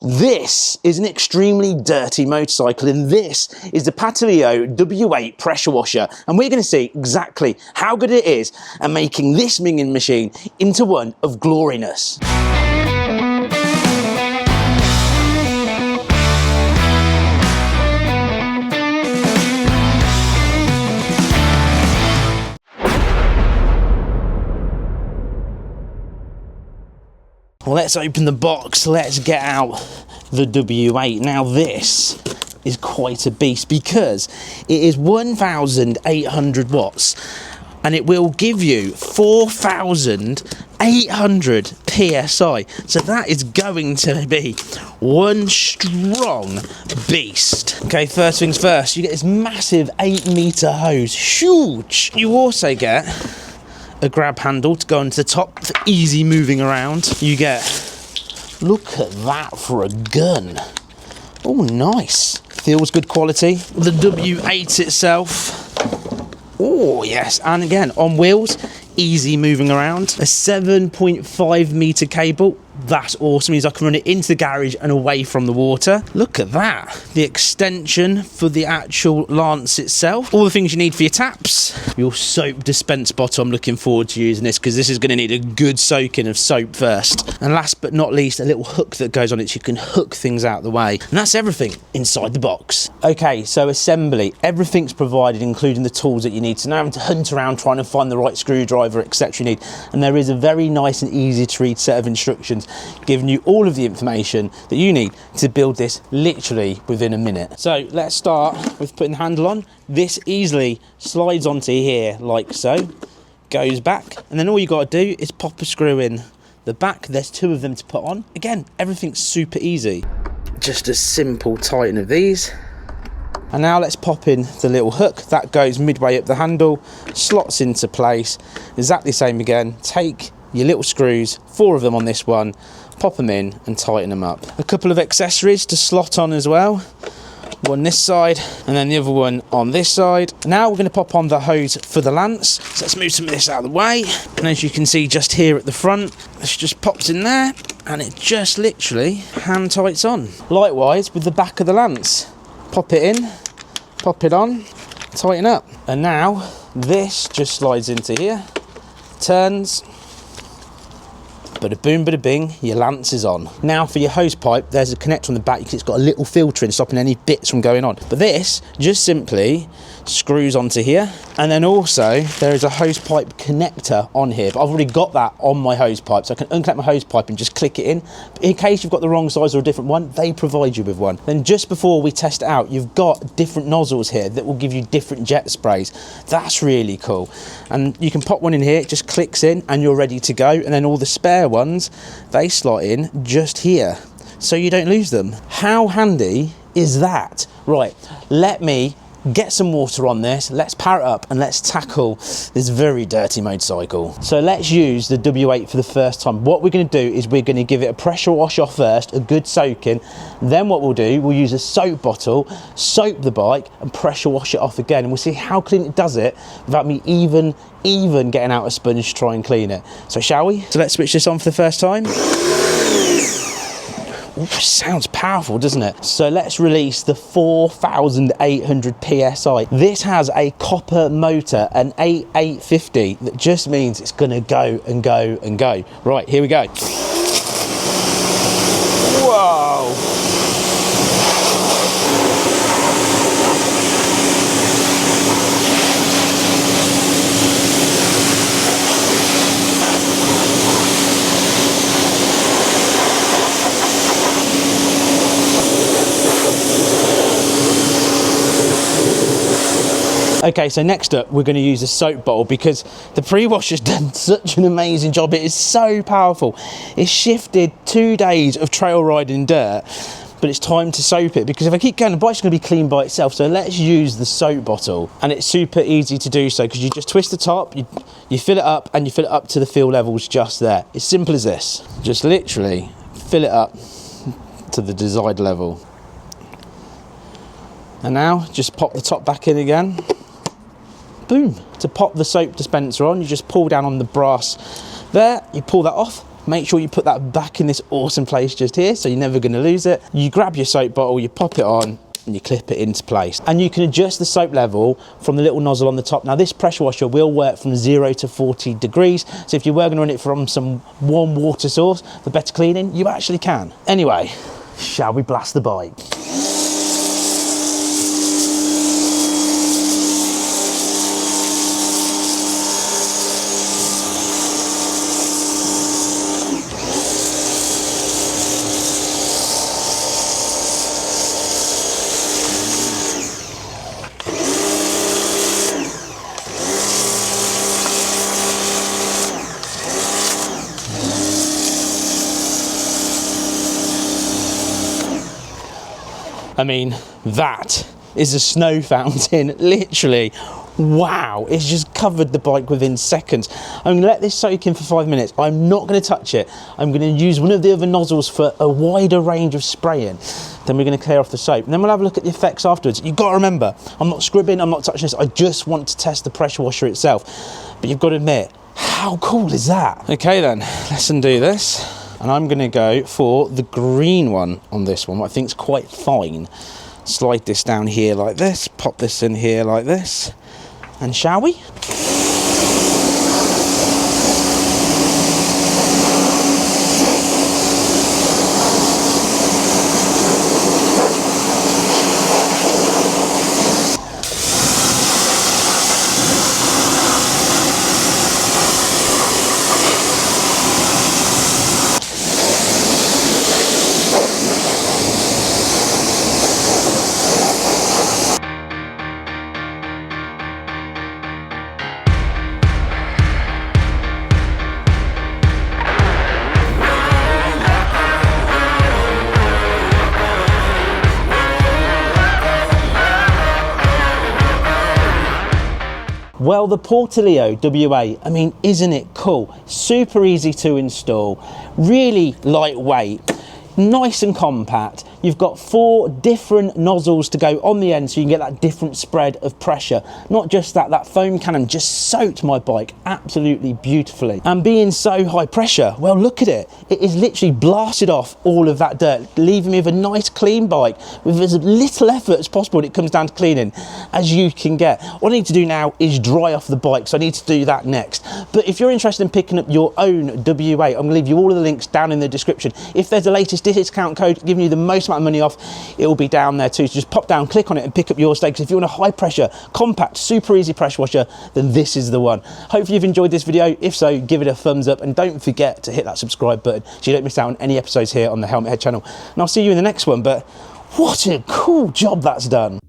This is an extremely dirty motorcycle, and this is the Patilio W8 pressure washer, and we're going to see exactly how good it is at making this minging machine into one of gloriness. Well, let's open the box, let's get out the W8. Now this is quite a beast because it is 1,800 watts and it will give you 4,800 PSI. So that is going to be one strong beast. Okay, first things first, you get this massive 8-meter hose, huge. You also get a grab handle to go onto the top for easy moving around. You get, look at that for a gun. Oh, nice. Feels good quality. The W8 itself. Oh, yes. And again, on wheels, easy moving around. A 7.5 meter cable. That's awesome. Means I can run it into the garage and away from the water. Look at that. The extension for the actual lance itself. All the things you need for your taps. Your soap dispense bottle. I'm looking forward to using this because this is going to need a good soaking of soap first. And last but not least, a little hook that goes on it so you can hook things out the way. And that's everything inside the box. Okay, so assembly. Everything's provided, including the tools that you need. So now having to hunt around trying to find the right screwdriver, etc. you need. And there is a very nice and easy to read set of instructions giving you all of the information that you need to build this literally within a minute. So let's start with putting the handle on. This easily slides onto here like so, goes back, and then all you got to do is pop a screw in the back. There's 2 of them to put on. Again, everything's super easy. Just a simple tighten of these. And now let's pop in the little hook that goes midway up the handle, slots into place, exactly the same again. Take your little screws, 4 of them on this one, pop them in and tighten them up. A couple of accessories to slot on as well. One this side and then the other one on this side. Now we're going to pop on the hose for the lance. So let's move some of this out of the way. And as you can see just here at the front, this just pops in there and it just literally hand tights on. Likewise with the back of the lance. Pop it in, pop it on, tighten up. And now this just slides into here, turns, bada boom, bada bing, your lance is on. Now for your hose pipe, there's a connector on the back because it's got a little filter in stopping any bits from going on. But this just simply screws onto here. And then also there is a hose pipe connector on here, but I've already got that on my hose pipe. So I can unconnect my hose pipe and just click it in. But in case you've got the wrong size or a different one, they provide you with one. Then just before we test it out, you've got different nozzles here that will give you different jet sprays. That's really cool. And you can pop one in here, it just clicks in and you're ready to go. And then all the spare ones, they slot in just here so you don't lose them. How handy is that? Right, let me get some water on this, let's power it up and let's tackle this very dirty motorcycle. So let's use the W8 for the first time. What we're going to do is we're going to give it a pressure wash off first, a good soaking. Then what we'll do, we'll use a soap bottle, soap the bike and pressure wash it off again, and we'll see how clean it does it without me even getting out a sponge to try and clean it. So shall we? So let's switch this on for the first time. Ooh, sounds powerful, doesn't it? So let's release the 4,800 PSI. This has a copper motor, an 8850, that just means it's gonna go and go and go. Right, here we go. Whoa. Okay, so next up we're going to use a soap bottle because the pre-wash has done such an amazing job. It is so powerful. It's shifted 2 days of trail riding dirt, but it's time to soap it because if I keep going, the bike's going to be clean by itself. So let's use the soap bottle, and it's super easy to do so because you just twist the top, you fill it up, and you fill it up to the fill levels just there. It's simple as this. Just literally fill it up to the desired level. And now just pop the top back in again. Boom. To pop the soap dispenser on, you just pull down on the brass there, you pull that off, Make sure you put that back in this awesome place just here, so you're never going to lose it. You grab your soap bottle, you pop it on, and you clip it into place. And you can adjust the soap level from the little nozzle on the top. Now this pressure washer will work from 0 to 40 degrees. So if you were going to run it from some warm water source for better cleaning, you actually can. Anyway, shall we blast the bike? I mean, that is a snow fountain, literally. Wow, it's just covered the bike within seconds. I'm gonna let this soak in for 5 minutes. I'm not gonna touch it. I'm gonna use one of the other nozzles for a wider range of spraying. Then we're gonna clear off the soap. And then we'll have a look at the effects afterwards. You've gotta remember, I'm not scribbing, I'm not touching this. I just want to test the pressure washer itself. But you've got to admit, how cool is that? Okay then, let's undo this. And I'm gonna go for the green one on this one, what I think is quite fine. Slide this down here like this, pop this in here like this, and shall we? Well, the Patilio W8, I mean, isn't it cool? Super easy to install, really lightweight, nice and compact. You've got 4 different nozzles to go on the end so you can get that different spread of pressure. Not just that, that foam cannon just soaked my bike absolutely beautifully. And being so high pressure, well, look at it. It is literally blasted off all of that dirt, leaving me with a nice clean bike with as little effort as possible when it comes down to cleaning as you can get. What I need to do now is dry off the bike, so I need to do that next. But if you're interested in picking up your own W8, I'm gonna leave you all of the links down in the description. If there's the latest discount code giving you the most amount of money off, it will be down there too. So just pop down, click on it and pick up yours today, because if you want a high pressure, compact, super easy pressure washer, then this is the one. Hopefully you've enjoyed this video. If so, give it a thumbs up and don't forget to hit that subscribe button so you don't miss out on any episodes here on the Helmet Head channel. And I'll see you in the next one, but what a cool job that's done.